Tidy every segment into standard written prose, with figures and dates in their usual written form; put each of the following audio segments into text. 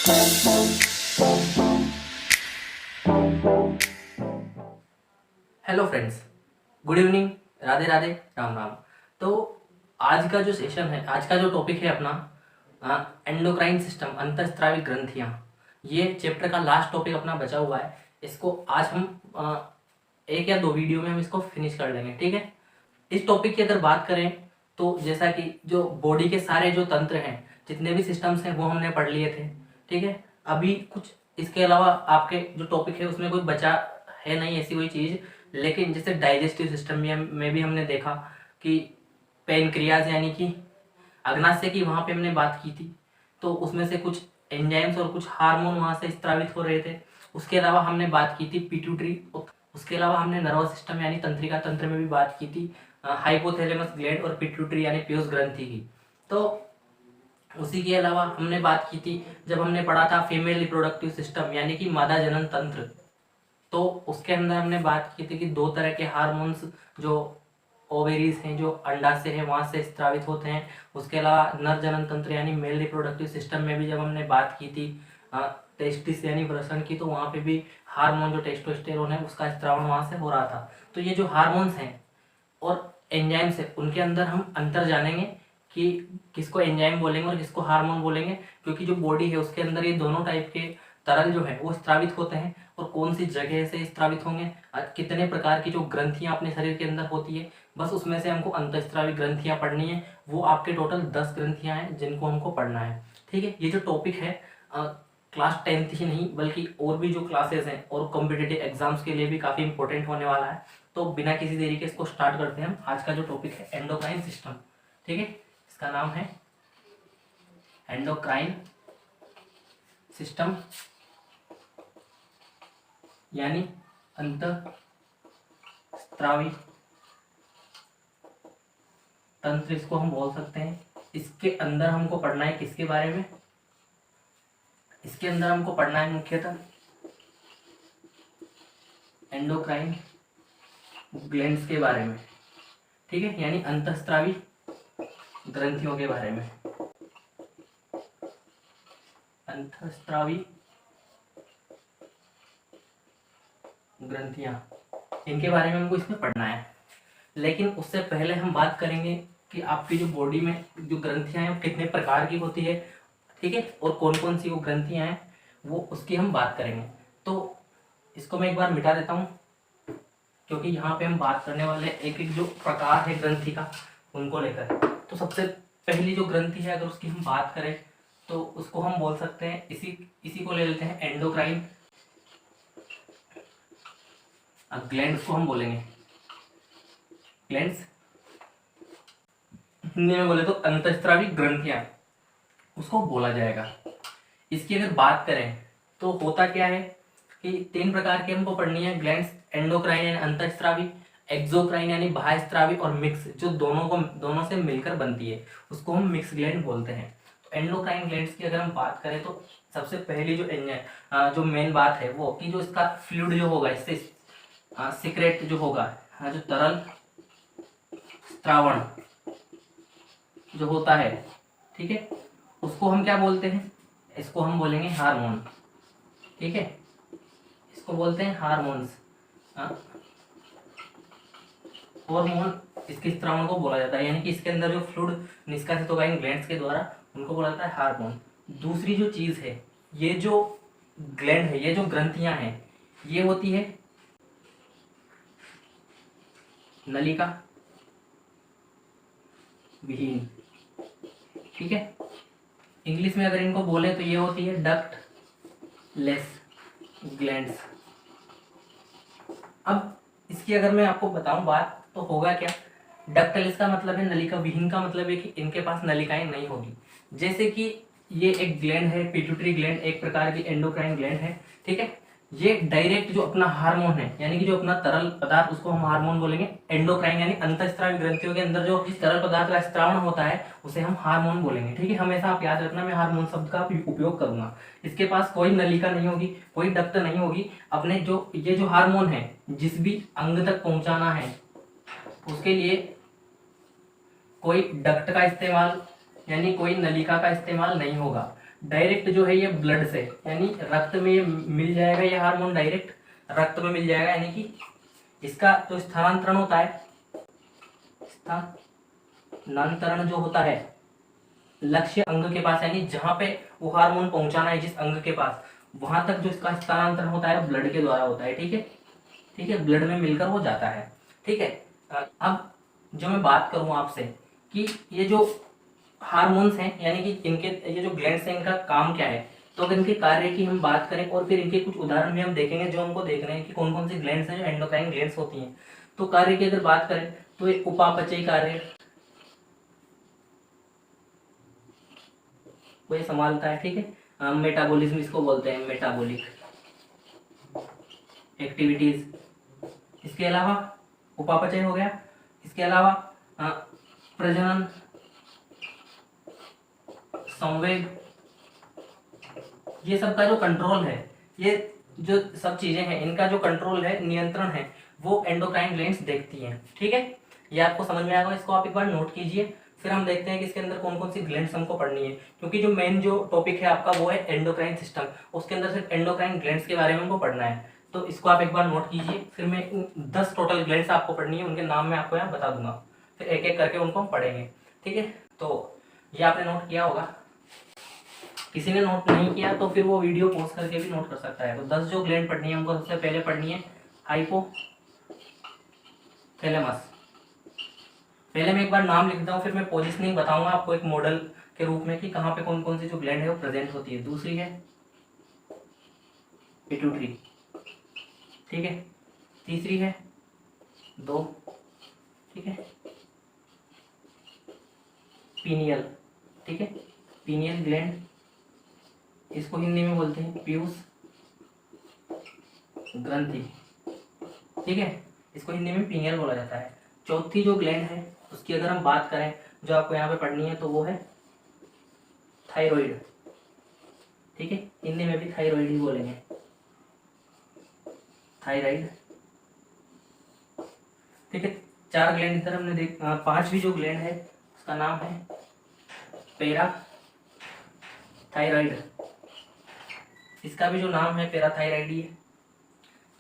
Hello friends, good evening, Radhe Radhe, Ram Ram. तो आज का जो सेशन है, आज का जो टॉपिक है अपना एंडोक्राइन सिस्टम, अंतःस्रावी ग्रंथियाँ। ये चैप्टर का लास्ट टॉपिक अपना बचा हुआ है। इसको आज हम एक या दो वीडियो में हम इसको फिनिश कर लेंगे, ठीक है। इस टॉपिक की अगर बात करें तो जैसा कि जो बॉडी के सारे जो तंत्र हैं, जितने भी सिस्टम्स हैं, वो हमने पढ़ लिए थे, ठीक है। अभी कुछ इसके अलावा आपके जो टॉपिक है उसमें कोई बचा है नहीं ऐसी कोई चीज़। लेकिन जैसे डाइजेस्टिव सिस्टम में भी हमने देखा कि पेनक्रियाज यानी कि अग्नाशय की वहाँ पे हमने बात की थी। तो उसमें से कुछ एंजाइम्स और कुछ हार्मोन वहाँ से स्त्रावित हो रहे थे। उसके अलावा हमने बात की थी पिट्यूटरी। उसके अलावा हमने नर्वस सिस्टम यानी तंत्रिका तंत्र में भी बात की थी हाइपोथैलेमस ग्लैंड और पिट्यूटरी यानी पीयूष ग्रंथि की। तो उसी के अलावा हमने बात की थी जब हमने पढ़ा था फीमेल रिप्रोडक्टिव सिस्टम यानी कि मादा जनन तंत्र। तो उसके अंदर हमने बात की थी कि दो तरह के हार्मोन्स जो ओवेरीज हैं, जो अंडाशय है, वहाँ से स्त्रावित होते हैं। उसके अलावा नर जनन तंत्र यानी मेल रिप्रोडक्टिव सिस्टम में भी जब हमने बात की थी टेस्टिस यानी वृषण की, तो वहाँ पे भी हार्मोन जो टेस्टोस्टेरोन है उसका स्त्रावण वहाँ से हो रहा था। तो ये जो हार्मोन्स हैं और एंजाइम्स है, उनके अंदर हम अंतर जानेंगे कि किसको एंजाइम बोलेंगे और किसको हार्मोन बोलेंगे, क्योंकि जो बॉडी है उसके अंदर ये दोनों टाइप के तरल जो है वो स्त्रावित होते हैं। और कौन सी जगह से स्त्रावित होंगे, कितने प्रकार की जो ग्रंथियां अपने शरीर के अंदर होती है, बस उसमें से हमको अंतःस्रावी ग्रंथियां पढ़नी है। वो आपके टोटल 10 ग्रंथियां हैं जिनको हमको पढ़ना है, ठीक है। ये जो टॉपिक है क्लास 10th ही नहीं बल्कि और भी जो क्लासेस हैं और कॉम्पिटिटिव एग्जाम्स के लिए भी काफ़ी इंपॉर्टेंट होने वाला है। तो बिना किसी देरी के इसको स्टार्ट करते हैं हम। आज का जो टॉपिक है एंडोक्राइन सिस्टम, ठीक है। इसका नाम है एंडोक्राइन सिस्टम यानी अंतःस्रावी तंत्र इसको हम बोल सकते हैं। इसके अंदर हमको पढ़ना है किसके बारे में, इसके अंदर हमको पढ़ना है मुख्यतः एंडोक्राइन ग्लैंड्स के बारे में, ठीक है, यानी अंतःस्रावी ग्रंथियों के बारे में। अंतःस्रावी ग्रंथियां, इनके बारे में हमको इसमें पढ़ना है। लेकिन उससे पहले हम बात करेंगे कि आपकी जो बॉडी में जो ग्रंथियां हैं वो कितने प्रकार की होती है, ठीक है, और कौन कौन सी वो ग्रंथियां हैं वो उसकी हम बात करेंगे। तो इसको मैं एक बार मिटा देता हूँ, क्योंकि यहाँ पे हम बात करने वाले एक एक जो प्रकार है ग्रंथि का उनको लेकर। तो सबसे पहली जो ग्रंथि है अगर उसकी हम बात करें तो उसको हम बोल सकते हैं, इसी को ले लेते हैं एंडोक्राइन ग्लैंड्स को हम बोलेंगे ग्लैंड्स। हिंदी में बोले तो अंतःस्रावी ग्रंथियां उसको बोला जाएगा। इसकी अगर बात करें तो होता क्या है कि 3 प्रकार की हमको पढ़नी है ग्लैंड्स, एंडोक्राइन यानी अंतःस्रावी, एक्सोक्राइन यानी बाह्यस्रावी, और मिक्स जो दोनों से मिलकर बनती है उसको हम मिक्स ग्लैंड बोलते हैं। तो एंडोक्राइन ग्लैंड्स की अगर हम बात करें तो सबसे पहली जो मेन बात है वो कि जो इसका फ्लूइड जो होगा, इससे सीक्रेट जो होगा, जो तरल स्त्रावण जो होता है, ठीक है, उसको हम क्या बोलते हैं, इसको हम बोलेंगे हार्मोन, ठीक है, इसको बोलते हैं हार्मोन्स। हार्मोन इसके स्त्रावण को बोला जाता है, यानी कि इसके अंदर जो फ्लूइड निष्कासित होगा इन ग्लैंड्स के द्वारा उनको बोला जाता है हार्मोन। दूसरी जो चीज है, ये जो ग्लैंड है, ये जो ग्रंथियां हैं, ये होती है नलिका विहीन, ठीक है। इंग्लिश में अगर इनको बोले तो ये होती है डक्ट लेस ग्लैंड्स। अब इसकी अगर मैं आपको बताऊं बात तो होगा क्या, डक्टलेस का मतलब है नलिका विहीन, का मतलब है कि इनके पास नलिकाएं नहीं होगी। जैसे कि ये एक ग्लैंड है पिट्यूटरी ग्लैंड, एक प्रकार की एंडोक्राइन ग्लैंड है, ठीक है। ये डायरेक्ट जो अपना हार्मोन है यानी कि जो अपना तरल पदार्थ उसको हम हार्मोन बोलेंगे। एंडोक्राइन यानी अंतःस्रावी ग्रंथियों के अंदर जो इस तरल पदार्थ का स्त्रावण होता है उसे हम हार्मोन बोलेंगे, ठीक है। हमेशा आप याद रखना, मैं हार्मोन शब्द का उपयोग करूंगा। इसके पास कोई नलिका नहीं होगी, कोई डक्ट नहीं होगी। अपने जो ये जो हार्मोन है जिस भी अंग तक पहुंचाना है उसके लिए कोई डक्ट का इस्तेमाल यानी कोई नलिका का इस्तेमाल नहीं होगा। डायरेक्ट जो है ये ब्लड से, यानी रक्त में ये मिल जाएगा, ये हार्मोन डायरेक्ट रक्त में मिल जाएगा, यानी कि इसका जो स्थानांतरण होता है, स्थानांतरण जो होता है लक्ष्य अंग के पास, यानी जहां पे वो हार्मोन पहुंचाना है जिस अंग के पास, वहां तक जो इसका स्थानांतरण होता है ब्लड के द्वारा होता है। ठीक है, ठीक है, ब्लड में मिलकर हो जाता है। ठीक है, अब जो मैं बात करूं आपसे कि ये जो हार्मोन्स हैं, यानी कि इनके ये जो ग्लैंड्स हैं इनका काम क्या है, तो अगर इनके कार्य की हम बात करें और फिर इनके कुछ उदाहरण भी हम देखेंगे जो हमको देख रहे हैं कि कौन कौन सी ग्लैंड्स हैं जो एंडोक्राइन ग्लैंड्स होती हैं। तो कार्य की अगर बात करें तो एक उपापचयी कार्य को ये संभालता है। ठीक है, मेटाबॉलिज्म इसको बोलते हैं, मेटाबॉलिक एक्टिविटीज। इसके अलावा उपापचय हो गया, इसके अलावा प्रजनन, संवेग, ये सब का जो कंट्रोल है, ये जो सब चीजें हैं इनका जो कंट्रोल है, नियंत्रण है, वो एंडोक्राइन ग्लैंड्स देखती हैं। ठीक है, ये आपको समझ में आएगा, इसको आप एक बार नोट कीजिए। फिर हम देखते हैं कि इसके अंदर कौन कौन सी ग्लैंड्स हमको पढ़नी है, क्योंकि जो मेन जो टॉपिक है आपका वो है एंडोक्राइन सिस्टम, उसके अंदर सिर्फ एंडोक्राइन ग्लैंड्स के बारे में हमको पढ़ना है। तो इसको आप एक बार नोट कीजिए, फिर मैं 10 टोटल ग्लैंड्स आपको पढ़नी है, उनके नाम मैं आपको यहाँ बता दूंगा, फिर एक एक करके उनको हम पढ़ेंगे। ठीक है, तो ये आपने नोट किया होगा। किसी ने नोट नहीं किया तो फिर वो वीडियो पॉज करके भी नोट कर सकता है। तो 10 जो ग्लैंड पढ़नी है हमको, सबसे पहले पढ़नी है हाइपोथैलेमस। पहले मैं एक बार नाम लिखता हूँ, फिर मैं पोजीशनिंग बताऊंगा आपको एक मॉडल के रूप में कि कहाँ पे कौन कौन सी जो ग्लैंड है वो प्रेजेंट होती है। दूसरी है पिट्यूटरी, ठीक है। तीसरी है दो, ठीक है, पीनियल, ठीक है, पीनियल ग्लैंड, इसको हिंदी में बोलते हैं पीयूष ग्रंथि, ठीक है, इसको हिंदी में पीनियल बोला जाता है। चौथी जो ग्लैंड है उसकी अगर हम बात करें जो आपको यहाँ पे पढ़नी है तो वो है थायराइड, ठीक है, हिंदी में भी थायराइड ही बोलेंगे, थायराइड, ठीक है। 4 ग्लैंड इधर हमने देख, 5वीं जो ग्लैंड है उसका नाम है पैरा थायराइड, इसका भी जो नाम है पैराथायराइड ही है।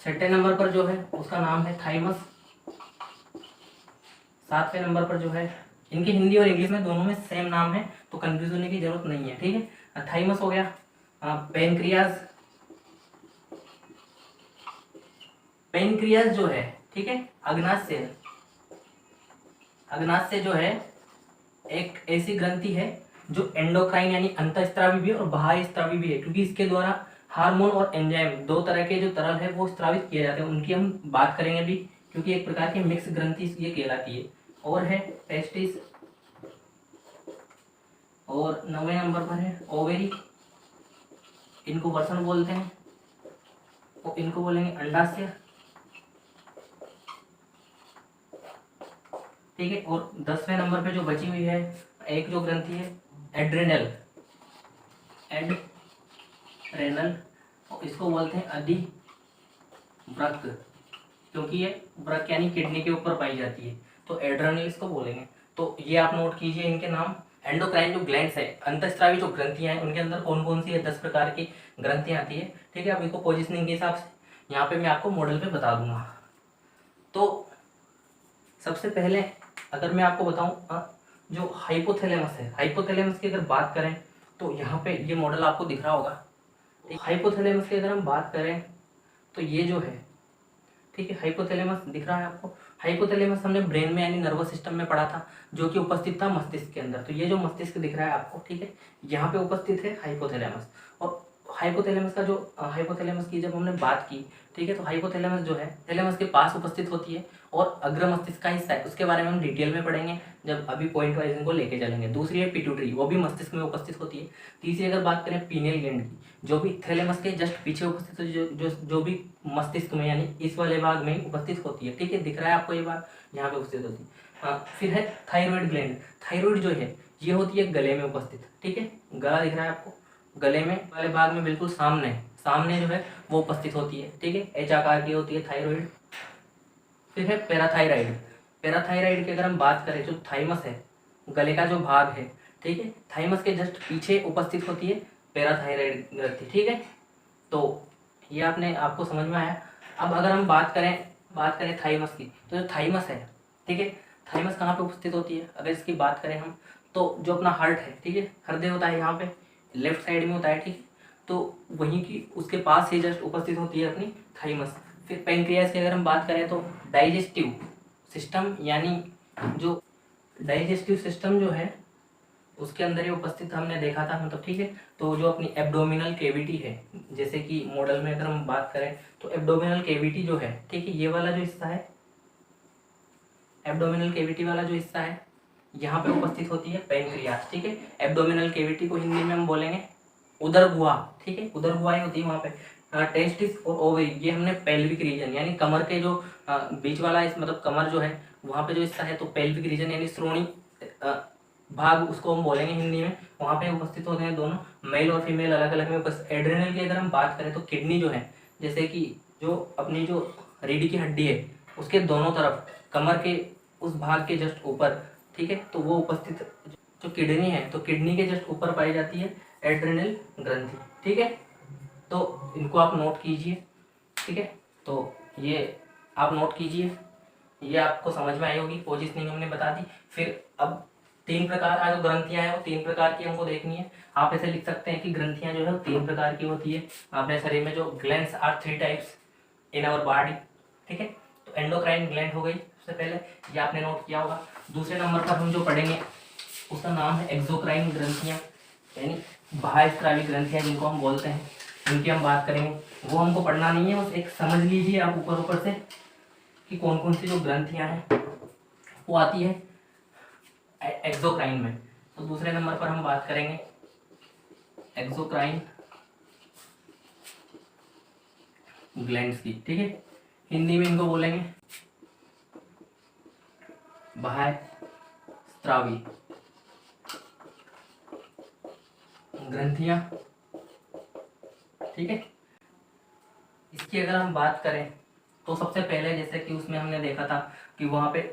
6ठे नंबर पर जो है उसका नाम है थाइमस। 7वें नंबर पर जो है, इनके हिंदी और इंग्लिश में दोनों में सेम नाम है तो कंफ्यूज होने की जरूरत नहीं है, ठीक है। थाइमस हो गया। पेनक्रियाज, पेनक्रियाज जो है, ठीक है, अग्नाशय, अग्नाशय जो है एक ऐसी ग्रंथि है जो एंडोक्राइन यानी अंतःस्रावी भी है और बाह्य स्रावी भी है, क्योंकि इसके द्वारा हार्मोन और एंजाइम 2 तरह के जो तरल है वो स्रावित किए जाते हैं, उनकी हम बात करेंगे भी, क्योंकि एक प्रकार की मिक्स ग्रंथि ये कहलाती है। और है टेस्टिस, और 9वें नंबर पर है ओवेरी, इनको वसन बोलते हैं, और इनको बोलेंगे अंडाशय, ठीक है। और 10वें नंबर पे जो बची हुई है एक जो ग्रंथि है एड्रेनल, एड्रेनल, और इसको बोलते हैं अधिवृक्क, क्योंकि ये वृक्क यानी किडनी के ऊपर पाई जाती है, तो एड्रेनल इसको बोलेंगे। तो ये आप नोट कीजिए इनके नाम। एंडोक्राइन जो ग्लैंड्स है, अंतःस्रावी जो ग्रंथियां हैं, उनके अंदर कौन कौन सी है, 10 प्रकार की ग्रंथियां आती है, ठीक है। अब इनको पोजिशनिंग के हिसाब से यहाँ पे मैं आपको मॉडल पे बता दूंगा। तो सबसे पहले अगर मैं आपको बताऊं जो हाइपोथैलेमस है, हाइपोथैलेमस की अगर बात करें तो यहाँ पे ये मॉडल आपको दिख रहा होगा। हाइपोथैलेमस की अगर हम बात करें तो ये जो है, ठीक है, हाइपोथैलेमस दिख रहा है आपको। हाइपोथैलेमस हमने ब्रेन में यानी नर्वस सिस्टम में पढ़ा था, जो कि उपस्थित था मस्तिष्क के अंदर। तो ये जो मस्तिष्क दिख रहा है आपको, ठीक है, यहाँ पे उपस्थित है हाइपोथैलेमस। और हाइपोथैलेमस का जो हाइपोथैलेमस की जब हमने बात की, ठीक है, तो हाइपोथैलेमस जो है थैलेमस के पास उपस्थित होती है और अग्र मस्तिष्क का हिस्सा है, उसके बारे में हम डिटेल में पढ़ेंगे जब अभी पॉइंट वाइज इनको लेके चलेंगे। दूसरी है पिट्यूटरी, वो भी मस्तिष्क में उपस्थित होती है। तीसरी अगर बात करें पीनियल ग्लैंड की, जो भी थैलेमस के जस्ट पीछे उपस्थित होती है, जो भी मस्तिष्क में यानी इस वाले भाग में उपस्थित होती है, ठीक है, दिख रहा है आपको ये बात, यहाँ पे उपस्थित होती है। फिर है थायराइड ग्लैंड। थायराइड जो है ये होती है गले में उपस्थित, ठीक है, गला दिख रहा है आपको, गले में वाले भाग में बिल्कुल सामने सामने जो है वो उपस्थित होती है, ठीक है, एच आकार की होती है थायराइड। फिर है पैराथायराइड। पैराथायराइड की अगर हम बात करें, जो थाइमस है, गले का जो भाग है, ठीक है, थाइमस के जस्ट पीछे उपस्थित होती है, पैराथायराइड ग्रंथि, ठीक है। तो ये आपको समझ में आया। अब अगर हम बात करें थाइमस की, तो जो थाइमस है, ठीक है, थाइमस कहाँ पे उपस्थित होती है? अगर इसकी बात करें हम, तो जो अपना हार्ट है, ठीक है, हृदय होता है यहाँ पे लेफ्ट साइड में होता है, ठीक है, तो वहीं की उसके पास ही जस्ट उपस्थित होती है अपनी थाइमस। फिर पेनक्रियास की अगर हम बात करें, तो डाइजेस्टिव सिस्टम, यानी जो डाइजेस्टिव सिस्टम जो है उसके अंदर ही उपस्थित हमने देखा था, मतलब, ठीक है। तो जो अपनी एब्डोमिनल केविटी है, जैसे कि मॉडल में अगर हम बात करें, तो एब्डोमिनल केविटी जो है, ठीक है, ये वाला जो हिस्सा है, एब्डोमिनल केविटी वाला जो हिस्सा है, यहाँ पे उपस्थित होती है पेनक्रियास, ठीक है। एब्डोमिनल केविटी को हिंदी में हम बोलेंगे उदर गुहा, ठीक है, उदर गुहा होती है वहाँ पे। टेस्टिस और ओवरी, ये हमने पेल्विक रीजन, यानी कमर के जो बीच वाला मतलब कमर जो है वहाँ पे जो हिस्सा है, तो पेल्विक रीजन यानी श्रोणी भाग उसको हम बोलेंगे हिंदी में, वहाँ पे उपस्थित होते हैं दोनों, मेल और फीमेल अलग अलग में उपस्थित। एड्रेनल की अगर हम बात करें, तो किडनी जो है, जैसे कि जो अपनी जो रीढ़ की हड्डी है उसके दोनों तरफ कमर के उस भाग के जस्ट ऊपर, ठीक है, तो वो उपस्थित जो किडनी है, तो किडनी के जस्ट ऊपर पाई जाती है एड्रेनल ग्रंथि, ठीक है। तो इनको आप नोट कीजिए, ठीक है। तो ये आप नोट कीजिए, ये आपको समझ में आई होगी। पोजिशनिंग हमने बता दी। फिर अब 3 प्रकार जो ग्रंथियां हैं वो 3 प्रकार की हमको देखनी है। आप ऐसे लिख सकते हैं कि ग्रंथियां जो है 3 प्रकार की होती है अपने शरीर में। जो glands are 3 types in our body, ठीक है। तो एंडोक्राइन ग्लैंड हो गई सबसे पहले, ये आपने नोट किया होगा। दूसरे नंबर पर हम जो पढ़ेंगे उसका नाम है एक्सोक्राइन ग्रंथियां, यानी बाह्यस्रावी ग्रंथियां जिनको हम बोलते हैं, उनकी हम बात करेंगे। वो हमको पढ़ना नहीं है, बस एक समझ लीजिए आप ऊपर से कि कौन कौन सी जो ग्रंथियां हैं वो आती है एक्सोक्राइन में। तो दूसरे नंबर पर हम बात करेंगे एक्सोक्राइन ग्लैंड्स की, ठीक है। हिंदी में इनको बोलेंगे बाह्यस्रावी ग्रंथियां, ठीक है। इसकी अगर हम बात करें, तो सबसे पहले जैसे कि उसमें हमने देखा था कि वहाँ पे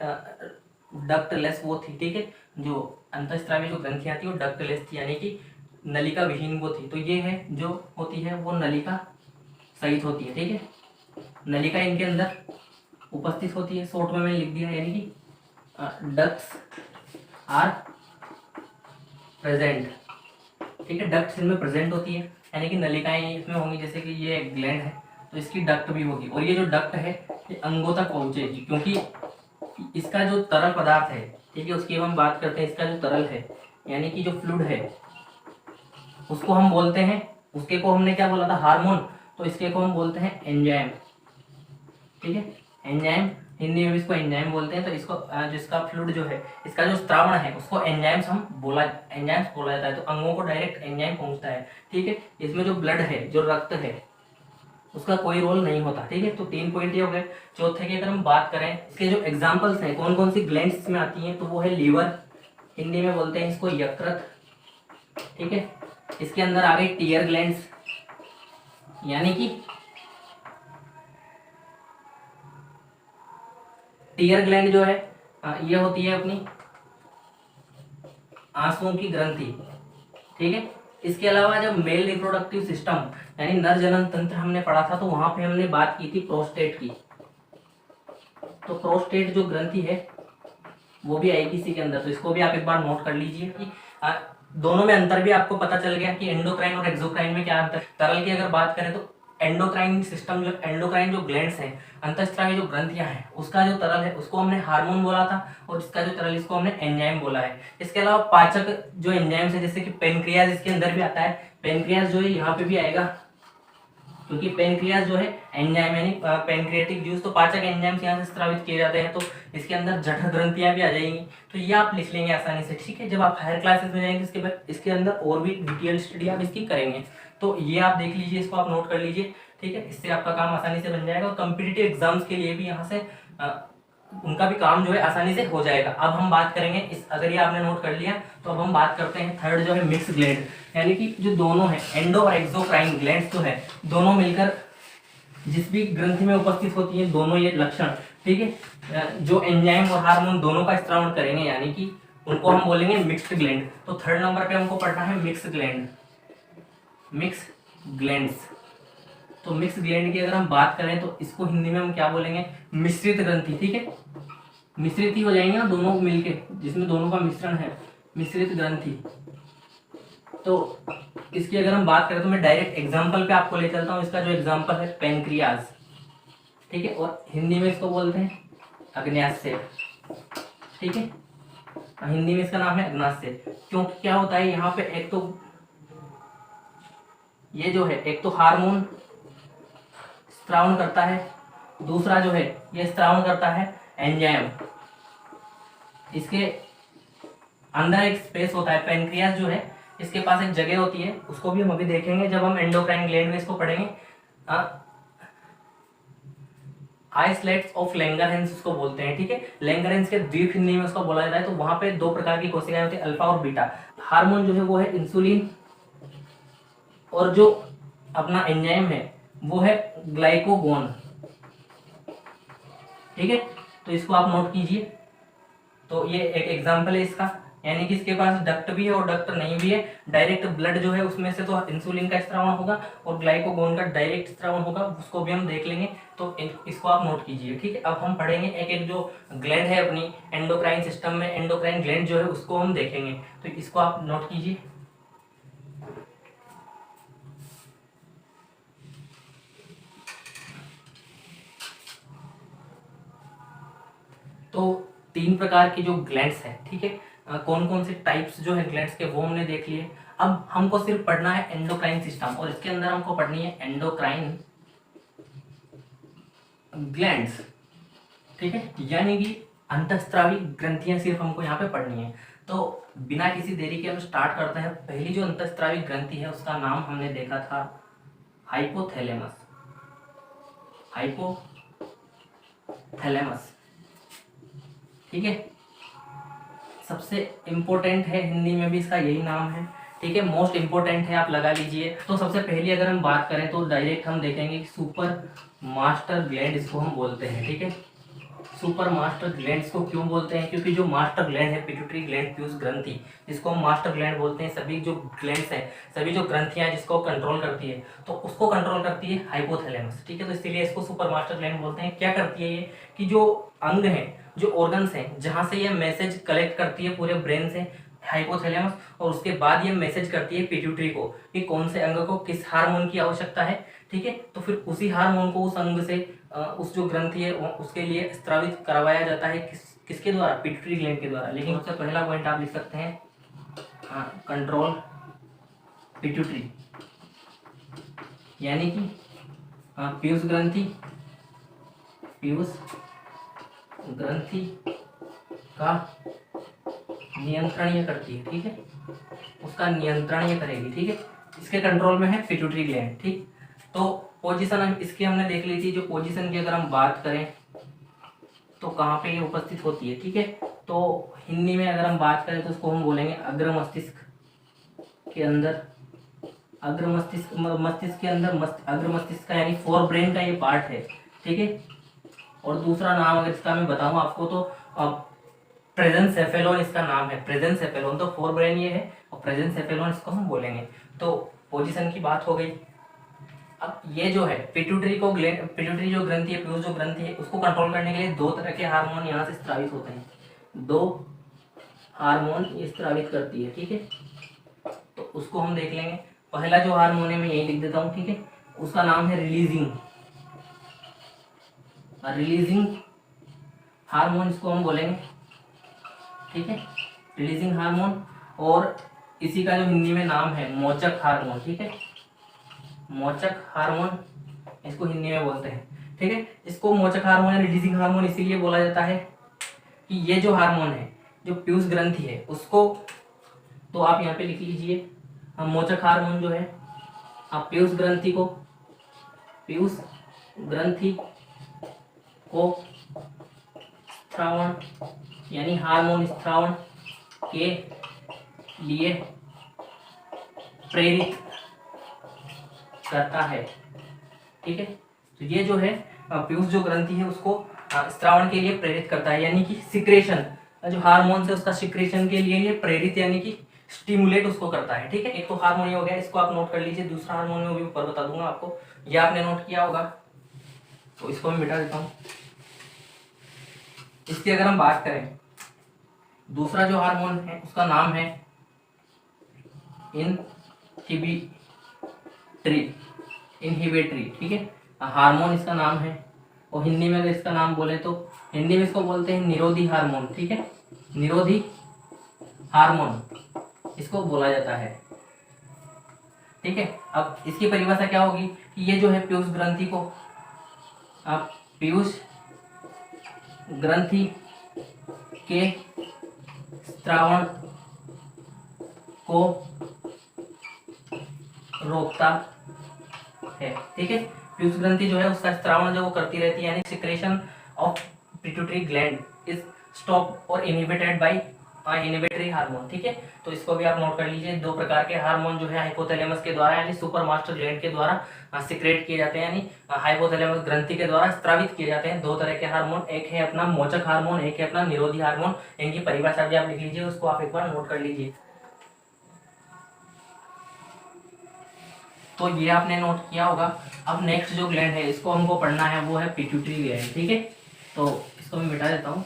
डक्टलेस वो थी, ठीक है। जो अंतःस्रावी जो ग्रंथियां थी वो डक्टलेस थी, यानी कि नलिका विहीन वो थी। तो ये है जो होती है वो नलिका सहित होती है, ठीक है। नलिका इनके अंदर उपस्थित होती है, शॉर्ट में मैंने लिख दिया, यानी कि डक्ट्स आर प्रेजेंट, ठीक है। डक्ट्स इनमें प्रेजेंट होती है, यानी कि नलिकाएं इसमें होंगी। जैसे कि ये ग्लैंड है तो इसकी डक्ट भी होगी, और ये जो डक्ट है ये अंगों तक पहुंचेगी, क्योंकि इसका जो तरल पदार्थ है, ठीक है, उसकी हम बात करते हैं। इसका जो तरल है यानी कि जो फ्लूइड है उसको हम बोलते हैं, उसके को हमने क्या बोला था, हार्मोन, तो इसके को हम बोलते हैं एंजाइम, ठीक है। एंजाइम हिंदी में भी इसको एंजाइम बोलते हैं। तो इसको जिसका फ्लूइड जो है, इसका जो स्त्रावण है उसको एंजाइम्स बोला जाता है। तो अंगों को डायरेक्ट एंजाइम पहुंचता है, ठीक है। इसमें जो ब्लड है, जो रक्त है, उसका कोई रोल नहीं होता, ठीक है। तो 3 पॉइंट ये हो गए। चौथे की अगर हम बात करें, इसके जो एग्जांपल्स हैं कौन कौन सी ग्लैंड्स में आती हैं, तो वो है लीवर, हिंदी में बोलते हैं इसको यकृत, ठीक है। इसके अंदर आ गई टीयर ग्लैंड्स, यानी कि टीयर ग्लैंड जो है ये होती है अपनी आंसुओं की ग्रंथि, ठीक है। इसके अलावा जब मेल रिप्रोडक्टिव सिस्टम यानी नर जनन तंत्र हमने पढ़ा था, तो वहां पे हमने बात की थी प्रोस्टेट की। तो प्रोस्टेट जो ग्रंथि है वो भी आएगी इसी के अंदर। तो इसको भी आप एक बार नोट कर लीजिए कि दोनों में अंतर भी आपको पता चल गया कि एंडोक्राइन और एक्सोक्राइन में क्या अंतर। तरल की अगर बात करें, तो एंडोक्राइन सिस्टम जो एंडोक्राइन जो ग्लैंड्स हैं, अंतःस्रावी जो ग्रंथियां हैं, उसका जो तरल है उसको हमने हार्मोन बोला था, और इसका जो तरल इसको हमने एंजाइम बोला है। इसके अलावा पाचक जो एंजाइम्स है, जैसे कि पेनक्रियाज इसके अंदर भी आता है। पेनक्रियाज जो है यहाँ पे भी आएगा, क्योंकि पेनक्रियाज जो है एंजाइम यानी पेनक्रियाटिक जूस, तो पाचक एंजाइम्स यहाँ से स्रावित किए जाते हैं। तो इसके अंदर जठर ग्रंथियां भी आ जाएंगी। तो ये आप लिख लेंगे आसानी से, ठीक है। जब आप हायर क्लासेस में जाएंगे इसके बाद इसके अंदर और भी डिटेल स्टडी आप इसकी करेंगे। तो ये आप देख लीजिए, इसको आप नोट कर लीजिए, ठीक है। इससे आपका काम आसानी से बन जाएगा, और कॉम्पिटिटिव एग्जाम्स के लिए भी यहाँ से उनका भी काम जो है आसानी से हो जाएगा। अब हम बात करेंगे अगर ये आपने नोट कर लिया, तो अब हम बात करते हैं थर्ड जो है मिक्स ग्लैंड, यानी कि जो दोनों है एंडो और एक्सोक्राइन ग्लैंड्स जो है दोनों मिलकर जिस भी ग्रंथि में उपस्थित होती है, दोनों ये लक्षण, ठीक है, जो एंजाइम और हार्मोन दोनों का स्त्रावण करेंगे, यानी कि उनको हम बोलेंगे मिक्स्ड ग्लैंड। तो थर्ड नंबर पे हमको पढ़ना है मिक्स ग्लैंड, मिक्स ग्लैंड्स। तो मिक्स ग्लैंड की अगर हम बात करें तो इसको हिंदी में हम क्या बोलेंगे, मिश्रित ग्रंथि। ठीक है, मिश्रित ही हो जाएंगे ना दोनों मिलके, जिसमें दोनों का मिश्रण है, मिश्रित ग्रंथि। तो इसकी अगर हम बात करें तो मैं डायरेक्ट एग्जांपल पे आपको ले चलता हूँ। इसका जो एग्जांपल है पैंक्रियाज। ठीक है, और हिंदी में इसको बोलते हैं अग्न्याशय। ठीक है, हिंदी में इसका नाम है अग्न्याशय। क्योंकि क्या होता है यहाँ पे, एक तो ये जो है, एक तो हार्मोन स्त्रावन करता है, दूसरा जो है ये स्त्रावन करता है एंजाइम। इसके अंदर एक स्पेस होता है, पैंक्रियाज जो है इसके पास एक जगह होती है, उसको भी हम अभी देखेंगे जब हम एंडोक्राइन ग्लैंड में इसको पढ़ेंगे। आइसलेट्स ऑफ लैंगरहैंस उसको बोलते हैं। ठीक है, लैंगरहैंस के द्वीप हिंदी में उसको बोला जाता है। तो वहां पे दो प्रकार की कोशिकाएं होती है, अल्फा और बीटा। हार्मोन जो है वो है इंसुलिन, और जो अपना एंजाइम है वो है ग्लाइकोगोन। ठीक है, तो इसको आप नोट कीजिए। तो ये एक एग्जांपल है इसका, यानी कि इसके पास डक्ट भी है और डक्ट नहीं भी है। डायरेक्ट ब्लड जो है उसमें से तो इंसुलिन का स्त्रावन होगा और ग्लाइकोगोन का डायरेक्ट स्त्रावन होगा, उसको भी हम देख लेंगे। तो इसको आप नोट कीजिए। ठीक है, अब हम पढ़ेंगे एक एक जो ग्लैंड है अपनी एंडोक्राइन सिस्टम में, एंडोक्राइन ग्लैंड जो है उसको हम देखेंगे। तो इसको आप नोट कीजिए। तो तीन प्रकार की जो ग्लैंड्स है, ठीक है, कौन कौन से टाइप्स जो है ग्लैंड्स के वो हमने देख लिए। अब हमको सिर्फ पढ़ना है एंडोक्राइन सिस्टम, और इसके अंदर हमको पढ़नी है एंडोक्राइन ग्लैंड्स। ठीक है, यानी कि अंतःस्रावी ग्रंथियां सिर्फ हमको यहाँ पे पढ़नी है। तो बिना किसी देरी के हम स्टार्ट करते हैं। पहली जो अंतःस्रावी ग्रंथि है उसका नाम हमने देखा था हाइपोथैलेमस। हाइपोथैलेमस, ठीक है, सबसे इम्पोर्टेंट है, हिंदी में भी इसका यही नाम है। ठीक है, मोस्ट इम्पोर्टेंट है, आप लगा लीजिए। तो सबसे पहले अगर हम बात करें तो डायरेक्ट हम देखेंगे कि सुपर मास्टर ग्लैंड इसको हम बोलते हैं। ठीक है, सुपर मास्टर ग्लैंड्स को क्यों बोलते हैं, क्योंकि जो मास्टर ग्लैंड है पिट्यूटरी ग्लैंड प्यूस ग्रंथि, जिसको हम मास्टर ग्लैंड बोलते हैं, सभी जो ग्लैंड्स हैं, सभी जो ग्रंथियां हैं जिसको कंट्रोल करती है, तो उसको कंट्रोल करती है हाइपोथैलेमस। ठीक है, तो इसीलिए इसको सुपर मास्टर ग्लैंड बोलते हैं। क्या करती है ये, कि जो अंग है, जो ऑर्गन्स हैं, जहां से ये मैसेज कलेक्ट करती है पूरे ब्रेन से, हाइपोथैलेमस, और उसके बाद ये मैसेज करती है पिट्यूटरी को कि कौन से अंग को किस हार्मोन की आवश्यकता है। ठीक है, तो फिर उसी हार्मोन को उस अंग से उस जो ग्रंथि है उसके लिए स्त्रावित करवाया जाता है, किसके द्वारा, पिट्यूटरी ग्लैंड के द्वारा। लेकिन सबसे पहला पॉइंट आप लिख सकते हैं, कंट्रोल पिट्यूटरी, यानी कि पीयूष ग्रंथि, पीयूष ग्रंथि का नियंत्रण ये करती है। ठीक है, उसका नियंत्रण ये करेगी। ठीक है, इसके कंट्रोल में है पिट्यूटरी ग्लैंड। ठीक, तो पोजीशन इसकी हमने देख ली थी। जो पोजीशन की अगर हम बात करें तो कहाँ पे ये उपस्थित होती है। ठीक है, तो हिंदी में अगर हम बात करें तो उसको हम बोलेंगे अग्र मस्तिष्क के अंदर, अग्र मस्तिष्क, मस्तिष्क के अंदर, अग्र मस्तिष्क का यानी फोर ब्रेन का ये पार्ट है। ठीक है, और दूसरा नाम अगर इसका मैं बताऊं आपको तो प्रेजेंसेफेलोन इसका नाम है, प्रेजेंसेफेलोन। तो फोर ब्रेन ये है और प्रेजेंसेफेलोन इसको हम बोलेंगे। तो पोजीशन की बात हो गई। अब ये जो है पिट्यूटरी को, पिट्यूटरी जो ग्रंथि है, पीयूष जो ग्रंथि है, उसको कंट्रोल करने के लिए दो तरह के हार्मोन यहाँ से स्रावित होते हैं। दो हार्मोन ये स्रावित करती है। ठीक है, तो उसको हम देख लेंगे। पहला जो हार्मोन है मैं यही लिख देता हूँ। ठीक है, उसका नाम है रिलीजिंग, रिलीजिंग हार्मोन इसको हम बोलेंगे। ठीक है, रिलीजिंग हार्मोन, और इसी का जो हिंदी में नाम है मोचक हार्मोन। ठीक है, मोचक हार्मोन इसको हिंदी में बोलते हैं। ठीक है, इसको मोचक हार्मोन या रिलीजिंग हार्मोन इसीलिए बोला जाता है कि ये जो हार्मोन है, जो पीयूष ग्रंथि है उसको, तो आप यहाँ पे लिख लीजिए, हम मोचक हार्मोन जो है, आप पीयूष ग्रंथि को, पीयूष ग्रंथि को स्त्रावन यानी हार्मोन स्त्रावन के लिए प्रेरित करता है। ठीक है, तो ये जो है पीयूष जो ग्रंथि है उसको स्त्रावन के लिए प्रेरित करता है, यानी कि सिक्रेशन, जो हार्मोन है उसका सिक्रेशन के लिए ये प्रेरित यानी कि स्टिमुलेट उसको करता है, ठीक है। एक तो हार्मोन हो गया, इसको आप नोट कर लीजिए। दूसरा हार्मोन में भी ऊपर बता दूंगा आपको, ये आपने नोट किया होगा, तो इसको मैं मिटा देता हूँ। इसकी अगर हम बात करें, दूसरा जो हार्मोन है उसका नाम है इनहिबिटरी, ठीक है। हार्मोन इसका नाम है, और हिंदी में अगर इसका नाम बोले तो हिंदी में इसको बोलते हैं निरोधी हार्मोन, ठीक है। निरोधी हार्मोन इसको बोला जाता है, ठीक है। अब इसकी परिभाषा क्या होगी कि ये जो है पीयूष ग्रंथि को, आप पीयूष ग्रंथि के स्त्रावण को रोकता है, ठीक है। पीयूष ग्रंथि जो है उसका स्त्रावण जो वो करती रहती है, यानी secretion of pituitary gland is stop और इनहिबिटेड बाय इनहिबिटरी हार्मोन, ठीक है। तो इसको भी आप नोट कर लीजिए। दो प्रकार के हार्मोन जो है हाइपोथैलेमस के द्वारा यानी सुपर मास्टर ग्लैंड के द्वारा सिक्रेट किए जाते हैं, यानी हाइपोथैलेमस ग्रंथि के द्वारा स्त्रावित किए जाते हैं। दो तरह के हार्मोन, एक है अपना मोचक हार्मोन, एक है अपना निरोधी हार्मोन। इनकी परिभाषा भी आप लिख लीजिए, उसको आप एक बार नोट कर लीजिए। तो ये आपने नोट किया होगा। अब नेक्स्ट जो ग्लैंड है इसको हमको पढ़ना है, वो है पिट्यूटरी ग्लैंड, ठीक है। तो इसको मैं मिटा देता हूँ।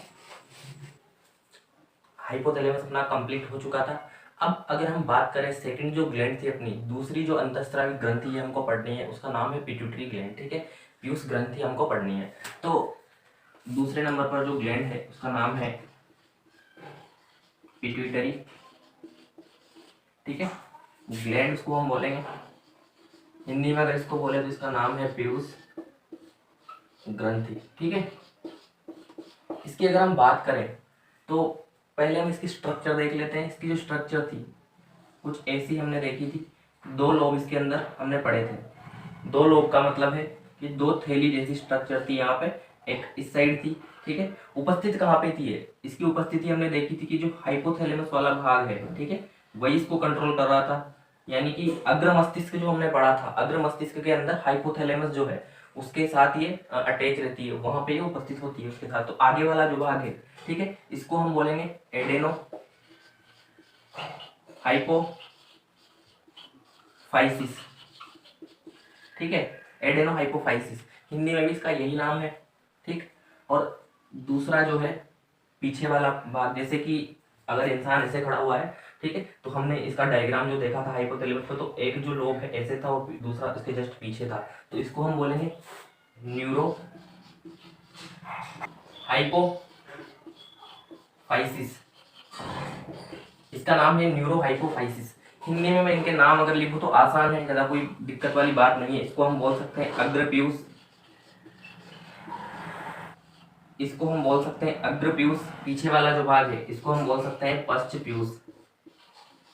हाइपोथैलेमस अपना कंप्लीट हो चुका था। अब अगर हम बात करें सेकंड जो ग्लैंड थी अपनी, दूसरी जो अंतःस्रावी ग्रंथि है हमको पढ़नी है, उसका नाम है पिट्यूटरी ग्लैंड, ठीक है। पीयूष ग्रंथि हमको पढ़नी है। तो दूसरे नंबर पर जो ग्लैंड है उसका नाम है पिट्यूटरी, ठीक है। ग्लैंड उसको हम बोलेंगे, हिंदी में अगर इसको बोले तो इसका नाम है पीयूष ग्रंथि, ठीक है। इसकी अगर हम बात करें तो पहले हम इसकी स्ट्रक्चर देख लेते हैं। इसकी जो स्ट्रक्चर थी कुछ ऐसी हमने देखी थी। दो लोब इसके अंदर हमने पढ़े थे। दो लोब का मतलब है कि दो थैली जैसी स्ट्रक्चर थी यहाँ पे, एक इस साइड थी, ठीक है। उपस्थित कहाँ पे थी ये, इसकी उपस्थिति हमने देखी थी कि जो हाइपोथैलेमस वाला भाग है, ठीक है, वही इसको कंट्रोल कर रहा था। यानी कि अग्र मस्तिष्क जो हमने पढ़ा था, अग्र मस्तिष्क के अंदर हाइपोथैलेमस जो है उसके साथ ये अटैच रहती है, वहां पे ये उपस्थित होती है उसके साथ। तो आगे वाला जो भाग है, ठीक है, इसको हम बोलेंगे एडेनो हाइपोफाइसिस, ठीक है। एडेनो हाइपोफाइसिस हिंदी में भी इसका यही नाम है, ठीक। और दूसरा जो है पीछे वाला भाग, जैसे कि अगर इंसान ऐसे खड़ा हुआ है, ठीक है, तो हमने इसका डायग्राम जो देखा था हाइपोथैलेमस का, तो एक जो लोब है ऐसे था और दूसरा इसके जस्ट पीछे था, तो इसको हम बोलेंगे न्यूरो हाइपोफाइसिस। इसका नाम है न्यूरो हाइपोफाइसिस। हिंदी में मैं इनके नाम अगर लिखूं तो आसान है, ज्यादा कोई दिक्कत वाली बात नहीं है। इसको हम बोल सकते हैं अग्र पीयूष, इसको हम बोल सकते हैं अग्र पीयूष। पीछे वाला जो भाग है इसको हम बोल सकते हैं पश्च पीयूष,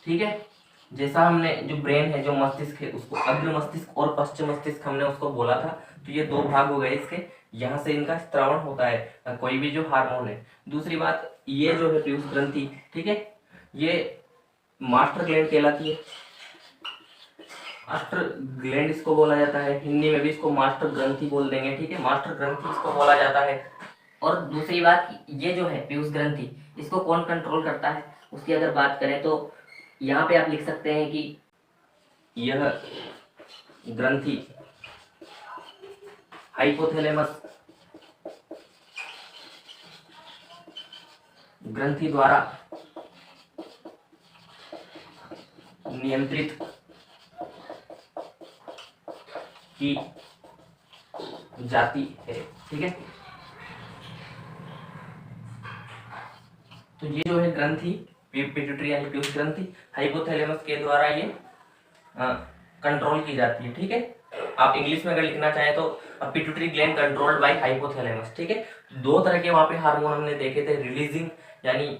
ठीक है। जैसा हमने जो ब्रेन है, जो मस्तिष्क है, उसको अग्र मस्तिष्क और पश्चिम मस्तिष्क हमने उसको बोला था, तो ये दो भाग हो गए इसके। यहाँ से इनका स्त्रावण होता है कोई भी जो हार्मोन है। दूसरी बात, ये जो है पीयूष ग्रंथि, ठीक है, ये मास्टर ग्लैंड कहलाती है। मास्टर ग्लैंड इसको बोला जाता है, हिंदी में भी इसको मास्टर ग्रंथि बोल देंगे, ठीक है, मास्टर ग्रंथि इसको बोला जाता है। और दूसरी बात, ये जो है पीयूष ग्रंथि, इसको कौन कंट्रोल करता है, उसकी अगर बात करें तो यहाँ पे आप लिख सकते हैं कि यह ग्रंथि हाइपोथैलेमस ग्रंथि द्वारा नियंत्रित की जाती है, ठीक है। तो ये जो है ग्रंथि पिट्यूटरी यानी पीयूष ग्रंथि हाइपोथैलेमस के द्वारा ये कंट्रोल की जाती है, ठीक है। आप इंग्लिश में अगर लिखना चाहें तो pituitary gland controlled by hypothalamus, ठीक है। दो तरह के वहां पे हार्मोन हमने देखे थे, रिलीजिंग यानी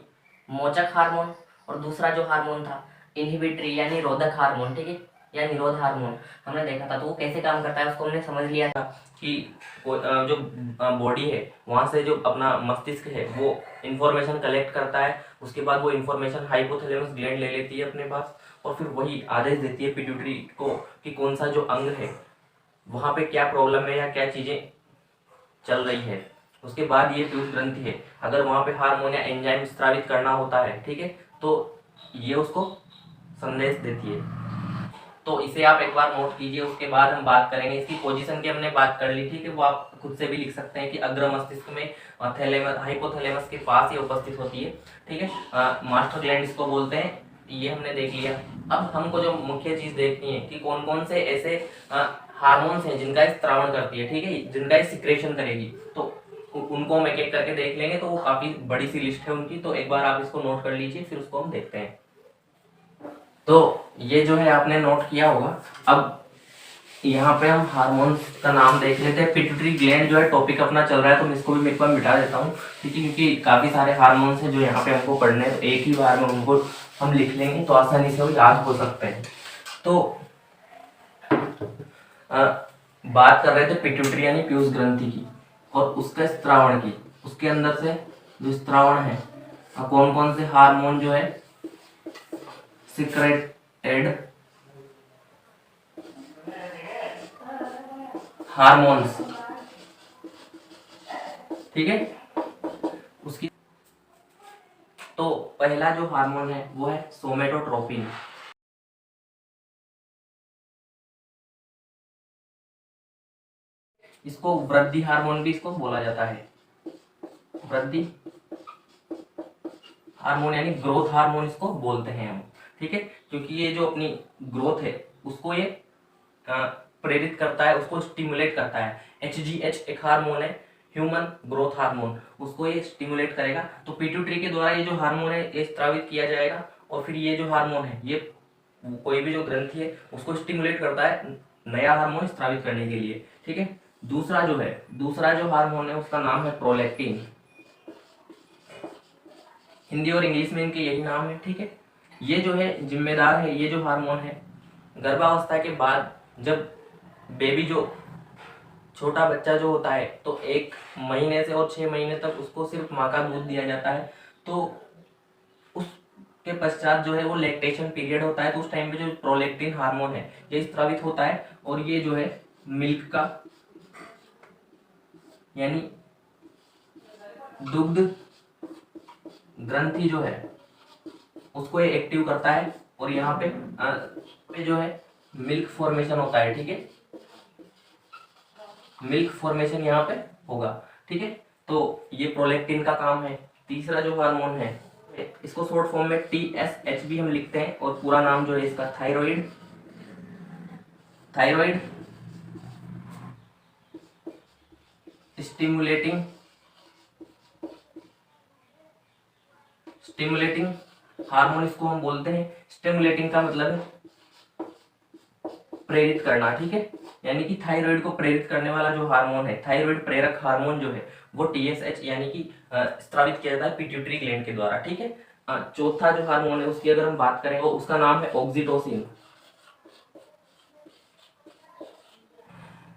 मोचक हार्मोन, और दूसरा जो हार्मोन था इनहिबिटरी यानी रोधक हार्मोन, ठीक है, या निरोध हार्मोन हमने देखा था। तो वो कैसे काम करता है उसको हमने समझ लिया था कि जो बॉडी है वहां से जो अपना मस्तिष्क है वो इंफॉर्मेशन कलेक्ट करता है, उसके बाद वो इंफॉर्मेशन हाइपोथैलेमस ग्लैंड ले लेती है अपने पास, और फिर वही आदेश देती है पिट्यूटरी को कि कौन सा जो अंग है वहां पे क्या प्रॉब्लम है या क्या चीजें चल रही है। उसके बाद ये पीयूष ग्रंथि है, अगर वहां पे हार्मोन या एंजाइम स्रावित करना होता है, ठीक है, तो ये उसको संदेश देती है। तो इसे आप एक बार नोट कीजिए। उसके बाद हम बात करेंगे इसकी पोजीशन की, हमने बात कर ली थी कि वो आप खुद से भी लिख सकते हैं कि अग्र मस्तिष्क में थैलेमस, हाइपोथैलेमस के पास ये उपस्थित होती है, ठीक है। मास्टर ग्लैंड इसको बोलते हैं, ये हमने देख लिया। अब हमको जो मुख्य चीज देखनी है कि कौन कौन से ऐसे हार्मोन्स हैं जिनका स्त्रावण करती है, ठीक है, जिनका सिक्रेशन करेगी। तो उनको हम एक एक करके देख लेंगे। तो वो काफी बड़ी सी लिस्ट है उनकी, तो एक बार आप इसको नोट कर लीजिए, फिर उसको हम देखते हैं। तो ये जो है आपने नोट किया होगा। अब यहाँ पे हम हार्मोन्स का नाम देख लेते हैं। पिट्यूटरी ग्लैंड जो है टॉपिक अपना चल रहा है, तो मैं इसको भी एक बार मिटा देता हूँ, ठीक है, क्योंकि काफी सारे हार्मोन्स हैं जो यहाँ पे हमको पढ़ने हैं। एक ही बार में उनको हम लिख लेंगे तो आसानी से वो याद हो सकते हैं। तो बात कर रहे थे पिट्यूटरी यानी पीयूष ग्रंथि की और उसका स्त्रावण की। उसके अंदर से जो स्त्रावण है, कौन कौन से हार्मोन जो है सिक्रेटेड हार्मोन्स, ठीक है, उसकी। तो पहला जो हार्मोन है वो है सोमेटोट्रोपिन। इसको वृद्धि हार्मोन भी इसको बोला जाता है, वृद्धि हार्मोन यानी ग्रोथ हार्मोन इसको बोलते हैं हम, ठीक है, क्योंकि ये जो अपनी ग्रोथ है उसको ये प्रेरित करता है, उसको स्टिमुलेट करता है। HGH एक हार्मोन है, ह्यूमन ग्रोथ हार्मोन, उसको ये स्टिमुलेट करेगा। तो पिट्यूटरी के द्वारा ये जो हार्मोन है ये स्त्रावित किया जाएगा, और फिर ये जो हार्मोन है ये कोई भी जो ग्रंथि है उसको स्टिमुलेट करता है नया हार्मोन स्त्रावित करने के लिए, ठीक है। दूसरा जो हार्मोन है उसका नाम है प्रोलैक्टिन। हिंदी और इंग्लिश में इनके यही नाम है, ठीक है। ये जो है जिम्मेदार है, ये जो हार्मोन है गर्भावस्था के बाद, जब बेबी जो छोटा बच्चा जो होता है तो 1 महीने से और 6 महीने तक उसको सिर्फ माँ का दूध दिया जाता है। तो उसके पश्चात जो है वो लैक्टेशन पीरियड होता है, तो उस टाइम पे जो प्रोलैक्टिन हार्मोन है ये स्रावित होता है, और ये जो है मिल्क का यानी दुग्ध ग्रंथि जो है उसको ये एक्टिव करता है, और यहाँ पे जो है मिल्क फॉर्मेशन होता है, ठीक है, मिल्क फॉर्मेशन यहाँ पे होगा, ठीक है। तो ये प्रोलैक्टिन का काम है। तीसरा जो हार्मोन है इसको शॉर्ट फॉर्म में TSH भी हम लिखते हैं, और पूरा नाम जो है इसका थायराइड स्टिमुलेटिंग हार्मोन इसको हम बोलते हैं। स्टिमुलेटिंग का मतलब है प्रेरित करना, ठीक है, यानी कि थायराइड को प्रेरित करने वाला जो हार्मोन है, थायराइड प्रेरक हार्मोन जो है वो TSH यानी कि स्रावित किया जाता है पिट्यूटरी ग्लैंड के द्वारा, ठीक है। चौथा जो हार्मोन है उसकी अगर हम बात करें वो उसका नाम है ऑक्सीटोसिन।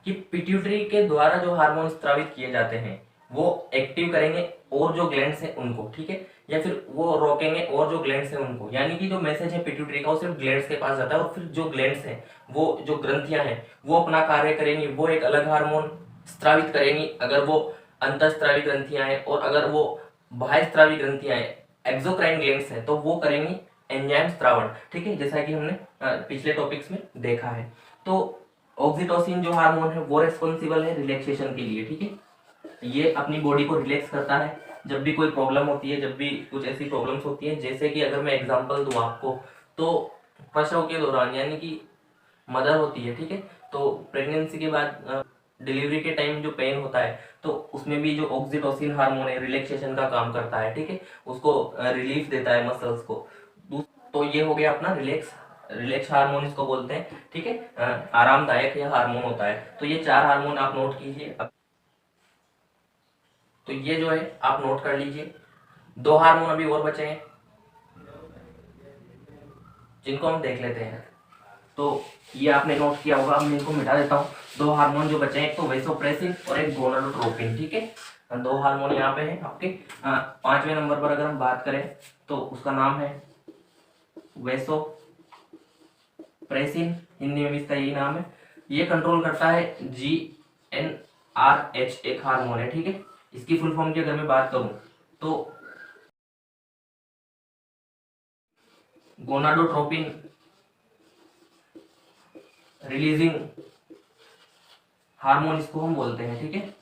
कि पिट्यूटरी के द्वारा जो हार्मोन स्रावित किए जाते हैं वो एक्टिव करेंगे और जो ग्लैंड्स हैं उनको, ठीक है, या फिर वो रोकेंगे और जो ग्लैंड्स हैं उनको, यानी कि जो मैसेज है पिट्यूटरी का वो सिर्फ ग्लैंड्स के पास जाता है, और फिर जो ग्लैंड्स हैं वो जो ग्रंथियां हैं वो अपना कार्य करेंगी, वो एक अलग हार्मोन स्रावित करेंगी अगर वो अंतःस्रावी ग्रंथियां हैं, और अगर वो बाह्य स्रावी ग्रंथियां हैं, एक्सोक्राइन ग्लैंड्स हैं, तो वो करेंगी एंजाइम स्रावण, ठीक है, जैसा कि हमने पिछले टॉपिक्स में देखा है। तो ऑक्सीटोसिन जो हार्मोन है वो रेस्पॉन्सिबल है रिलैक्सेशन के लिए, ठीक है, ये अपनी बॉडी को रिलैक्स करता है जब भी कोई प्रॉब्लम होती है, जब भी कुछ ऐसी प्रॉब्लम्स होती हैं। जैसे कि अगर मैं एग्जांपल दूं आपको, तो प्रसव के दौरान यानी कि मदर होती है, ठीक है, तो प्रेगनेंसी के बाद डिलीवरी के टाइम जो पेन होता है तो उसमें भी जो ऑक्सीटोसिन हार्मोन है रिलैक्सेशन का काम करता है, ठीक है, उसको रिलीफ देता है मसल्स को। तो ये हो गया अपना रिलैक्स हार्मोन इसको बोलते हैं, ठीक है, आरामदायक यह हार्मोन होता है। तो ये 4 हार्मोन आप नोट कीजिए। तो ये जो है आप नोट कर लीजिए। 2 हार्मोन अभी और बचे हैं जिनको हम देख लेते हैं। तो ये आपने नोट किया होगा, मैं इनको मिटा देता हूँ। 2 हार्मोन जो बचे हैं, एक तो वेसोप्रेसिन और एक गोनाडोट्रोपिन, ठीक है। 2 हार्मोन यहाँ पे हैं आपके। 5वें नंबर पर अगर हम बात करें तो उसका नाम है वेसोप्रेसिन, हिंदी में भी इसका यही नाम है। ये कंट्रोल करता है GnRH, एक हार्मोन है, ठीक है। इसकी फुल फॉर्म की अगर मैं बात करूं तो गोनाडोट्रोपिन रिलीजिंग हार्मोन इसको हम बोलते हैं, ठीक है।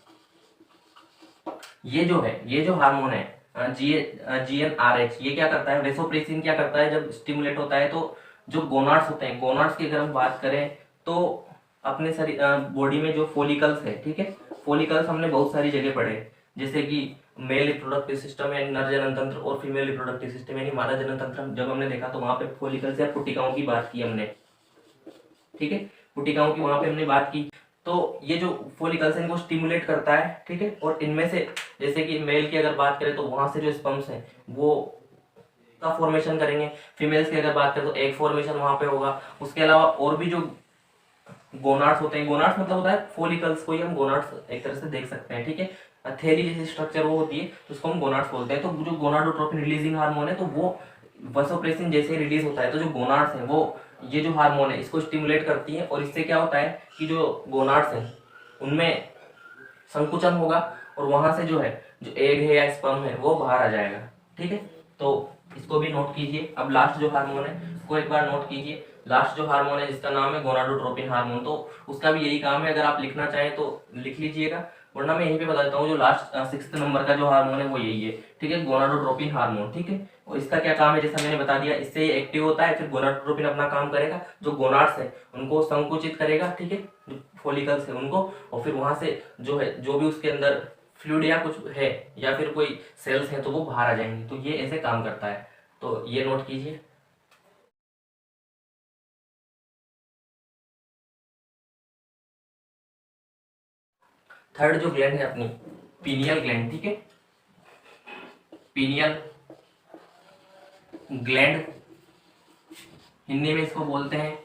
ये जो हार्मोन है GnRH, ये क्या करता है, वेसोप्रेसिन क्या करता है, जब स्टिमुलेट होता है तो जो गोनाड्स होते हैं, गोनाड्स की अगर हम बात करें तो अपने शरीर बॉडी में जो फोलिकल्स है, ठीक है, फोलिकल्स हमने बहुत सारी जगह पढ़े, जैसे कि मेल रिप्रोडक्टिव सिस्टम यानी नर जनन तंत्र और फीमेल रिप्रोडक्टिव सिस्टम यानी मादा जनन तंत्र, जब हमने देखा तो वहां पे फोलिकल्स या पुटिकाओं की बात की हमने, ठीक है, पुटिकाओं की वहां पे हमने बात की। तो ये जो फोलिकल्स है इनको स्टिमुलेट करता है, ठीक है, और इनमें से जैसे कि मेल की अगर बात करें तो वहां से जो स्पर्म्स है वो का फॉर्मेशन करेंगे, फीमेल्स की अगर बात करें तो एग फॉर्मेशन वहां पे होगा। उसके अलावा और भी जो गोनाड्स होते हैं, गोनाड्स मतलब होता है फोलिकल्स को ही हम गोनाड्स एक तरह से देख सकते हैं, ठीक है, थैली जैसी स्ट्रक्चर वो होती है तो उसको हम गोनाड्स बोलते हैं। तो जो गोनाडोट्रोपिन रिलीजिंग हार्मोन है तो वो वसोप्रेसिन जैसे ही रिलीज होता है तो जो गोनाड्स हैं वो ये जो हार्मोन है इसको स्टिमुलेट करती है, और इससे क्या होता है कि जो गोनाड्स हैं उनमें संकुचन होगा और वहां से जो है जो एग है या स्पर्म है वो बाहर आ जाएगा, ठीक है। तो इसको भी नोट कीजिए। अब लास्ट जो हार्मोन है उसको एक बार नोट कीजिए। लास्ट जो हार्मोन है जिसका नाम है गोनाडोट्रोपिन हार्मोन, तो उसका भी यही काम है, अगर आप लिखना चाहें तो लिख लीजिएगा, वरना मैं यहीं पे बता देता हूँ। जो लास्ट 6th नंबर का जो हार्मोन है वो यही है, ठीक है, गोनाडोट्रोपिन हार्मोन, ठीक है। और इसका क्या काम है, जैसा मैंने बता दिया, इससे ये एक्टिव होता है, फिर गोनाडोट्रोपिन अपना काम करेगा, जो गोनाड्स है उनको संकुचित करेगा, ठीक है, जो फोलिकल्स है उनको, और फिर वहां से जो है जो भी उसके अंदर फ्लूइड या कुछ है या फिर कोई सेल्स हैं तो वो बाहर आ जाएंगे। तो ये ऐसे काम करता है, तो ये नोट कीजिए। थर्ड जो ग्लैंड है अपनी पीनियल ग्लैंड, ठीक है, पीनियल ग्लैंड, हिंदी में इसको बोलते हैं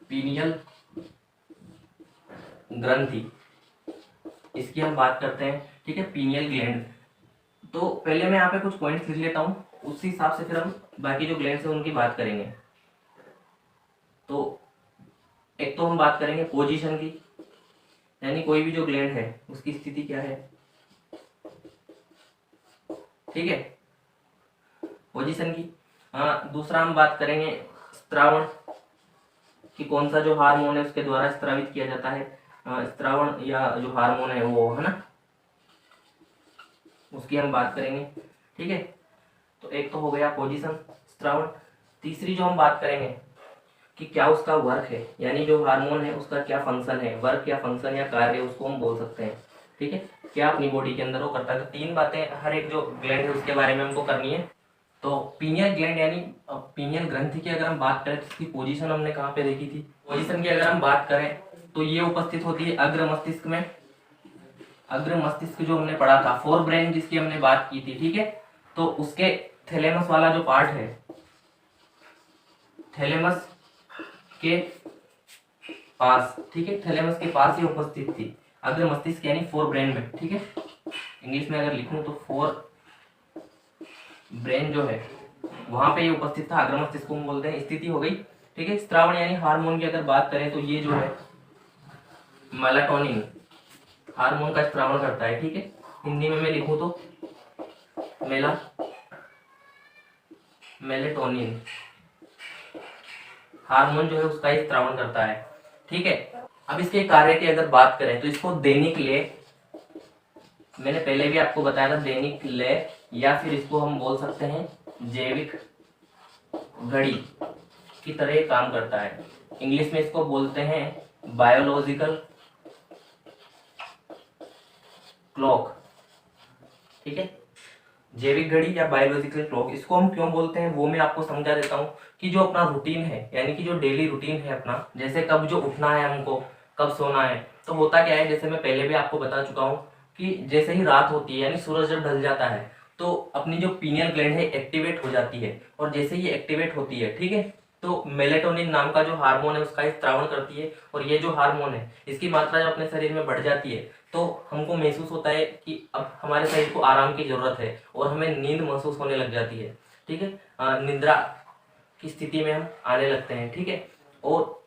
पीनियल ग्रंथि, इसकी हम बात करते हैं, ठीक है, पीनियल ग्लैंड। तो पहले मैं यहाँ पे कुछ पॉइंट्स लिख लेता हूँ, उसी हिसाब से फिर हम बाकी जो ग्लैंड्स हैं उनकी बात करेंगे। तो एक तो हम बात करेंगे पोजीशन की, यानी कोई भी जो ग्लैंड है उसकी स्थिति क्या है, ठीक है, पोजीशन की। हाँ, दूसरा हम बात करेंगे स्त्रावण कि कौन सा जो हार्मोन है उसके द्वारा स्त्रावित किया जाता है, स्त्रावण या जो हार्मोन है वो, है ना, उसकी हम बात करेंगे, ठीक है। तो एक तो हो गया पोजीशन, स्त्रावण। तीसरी जो हम बात करेंगे कि क्या उसका वर्क है, यानी जो हार्मोन है उसका क्या फंक्शन है, वर्क या फंक्शन या कार्य उसको हम बोल सकते हैं, ठीक है, क्या अपनी बॉडी के अंदर वो करता है। तो 3 बातें हर एक जो ग्लैंड है उसके बारे में हमको करनी है। तो पीनियल ग्लैंड यानी पीनियल ग्रंथि की अगर हम बात करें तो इसकी पोजीशन हमने कहाँ पे देखी थी, पोजीशन की अगर हम बात करें तो ये उपस्थित होती है अग्र मस्तिष्क में। अग्र मस्तिष्क जो हमने पढ़ा था, फोर ब्रेन जिसकी हमने बात की थी, ठीक है, तो उसके थैलेमस वाला जो पार्ट है, थैलेमस के पास, ठीक है, थैलेमस के पास ही उपस्थित थी अग्र मस्तिष्क यानी फोर ब्रेन में, ठीक है। इंग्लिश में अगर लिखूं तो फोर ब्रेन जो है वहां पे ये उपस्थित था, अग्र मस्तिष्क को हम बोलते हैं। स्थिति हो गई, ठीक है। स्त्रावण यानी हार्मोन की अगर बात करें तो ये जो है मेलाटोनिन हार्मोन का स्त्रावण करता है, ठीक है। हिंदी में मैं लिखूं तो मेलेटोनिन हार्मोन जो है उसका ही स्त्रावण करता है, ठीक है। अब इसके कार्य की अगर बात करें तो इसको दैनिक लय, मैंने पहले भी आपको बताया था, दैनिक लय या फिर इसको हम बोल सकते हैं जैविक घड़ी की तरह काम करता है। इंग्लिश में इसको बोलते हैं बायोलॉजिकल क्लॉक, ठीक है, जैविक घड़ी या बायोलॉजिकल क्लॉक। इसको हम क्यों बोलते हैं वो मैं आपको समझा देता हूँ कि जो अपना रूटीन है, यानी कि जो डेली रूटीन है अपना, जैसे कब जो उठना है हमको, कब सोना है, तो होता क्या है, जैसे मैं पहले भी आपको बता चुका हूँ कि जैसे ही रात होती है यानी सूरज जब ढल जाता है तो अपनी जो पीनियल ग्लैंड है एक्टिवेट हो जाती है, और जैसे ही एक्टिवेट होती है, ठीक है, तो मेलेटोनिन नाम का जो हार्मोन है उसका स्त्रावण करती है। और ये जो हार्मोन है इसकी मात्रा जब अपने शरीर में बढ़ जाती है तो हमको महसूस होता है कि अब हमारे शरीर को आराम की जरूरत है और हमें नींद महसूस होने लग जाती है, ठीक है, निद्रा की स्थिति में हम आने लगते हैं, ठीक है, और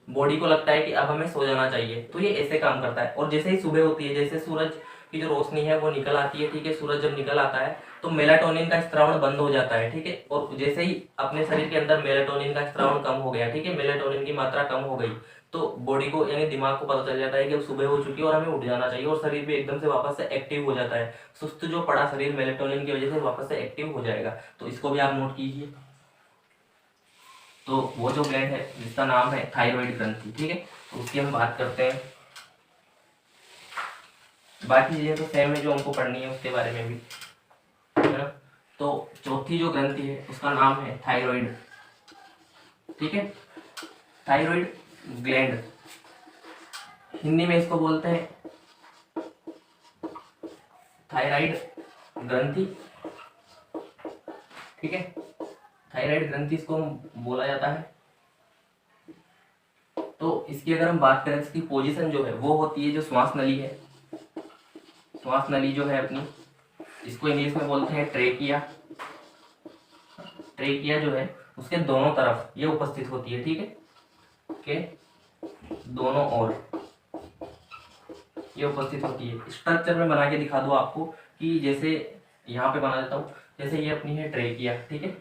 बॉडी को लगता है कि अब हमें सो जाना चाहिए। तो ये ऐसे काम करता है। और जैसे ही सुबह होती है, जैसे सूरज की जो रोशनी है वो निकल आती है, ठीक है। सूरज जब निकल आता है तो मेलाटोनिन का स्त्रावण बंद हो जाता है, ठीक है। और जैसे ही अपने शरीर के अंदर मेलाटोनिन का स्त्रावण कम हो गया, ठीक है, मेलाटोनिन की मात्रा कम हो गई, तो बॉडी को यानी दिमाग को पता चल जाता है कि अब सुबह हो चुकी है और हमें उठ जाना चाहिए, और शरीर भी एकदम से वापस से एक्टिव हो जाता है। सुस्त जो पड़ा शरीर मेलाटोनिन की वजह से वापस से एक्टिव हो जाएगा। तो इसको भी आप नोट कीजिए। तो वो जो ग्लैंड है जिसका नाम है थायराइड ग्रंथि, ठीक है, तो उसकी हम बात करते हैं। बाकी चीजें तो सेम है जो हमको पढ़नी है उसके बारे में भी, है ना। तो चौथी जो ग्रंथि है उसका नाम है थायराइड, ठीक है। थायराइड ग्लैंड, हिंदी में इसको बोलते हैं थायराइड ग्रंथि, ठीक है। थायराइड ग्रंथि इसको बोला जाता है। तो इसकी अगर हम बात करें, इसकी पोजीशन जो है वो होती है, जो श्वास नली है, श्वास नली जो है अपनी, इसको इंग्लिश में बोलते हैं ट्रेकिया। ट्रेकिया जो है उसके दोनों तरफ ये उपस्थित होती है, ठीक है, के दोनों ओर ये उपस्थित होती है। स्ट्रक्चर में बना के दिखा दूं आपको कि जैसे यहाँ पे बना देता हूँ, जैसे ये अपनी है ट्रेकिया, ठीक है।